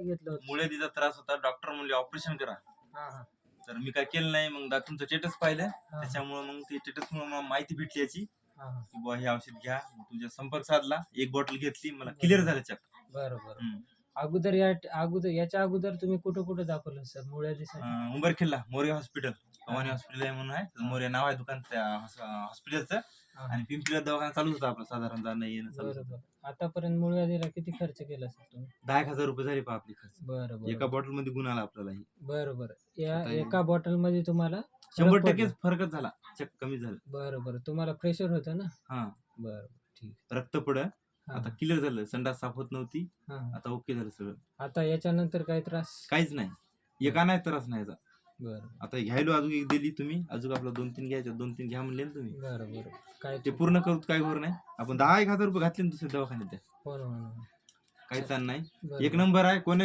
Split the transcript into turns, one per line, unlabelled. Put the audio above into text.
घेतलं होतं.
मुळ्यादीचा त्रास होता. डॉक्टर म्हणले ऑपरेशन करा.
हां, हां.
तर मी काय केलं नाही. मग तुमचं स्टेटस पाहिलं.
हां.
त्याच्यामुळे मग ते स्टेटसमुळे मला माहिती भेटली याची
हां, हां.
की बुवा हे औषध घ्या. मग तुझ्या संपर्क साधला. एक बॉटल घेतली. मला क्लिअर झालं चक.
बरोबर.
हं.
याच्या अगोदर तुम्ही कुठं दाखवलं सर मुळ्यासाठी?
उंबरखिल्ला मोरे हॉस्पिटल, भवानी
हां.
हॉस्पिटल आहे म्हणून आहे. मोरे नाव आहे दुकान त्या हॉस्पिटलचं.
हां.
आणि पिंपरीला दवाखाना चालूच होता आपला साधारण जाणं येणं चालू होतं.
बरोबर. आतापर्यंत मुळव्याधीला किती खर्च केला सर तुम्ही?
10,000 रुपये झाले पहा आपले खर्च.
बरं,
एका बॉटल मध्ये गुण आला आपल्याला.
बरं. या
आता हे-
एका बॉटलमध्ये तुम्हाला
100% फरकच झाला. चक कमी झालं.
बरं. तुम्हाला प्रेशर होतं ना?
हा.
बरं. ठीक.
रक्त पड
हां,
आता क्लिअर झालं. संडास साफ होत नव्हती.
हां.
आता ओके झालं सगळं.
आता याच्यानंतर काही त्रास?
काहीच नाही. एका नाही त्रास नाही याचा.
बरं.
आता घ्यायलो अजून एक दिली तुम्ही. अजून आपलं 2-3 घ्यायचं. 2-3 घ्या म्हणले ना तुम्ही.
बरं. काय
ते पूर्ण करू काय घोर नाही. आपण 10,000 रुपये घातले ना दुसऱ्या दवाखान्यात.
हो ना.
काही ताण नाही.
बरं.
एक नंबर आहे. कोणी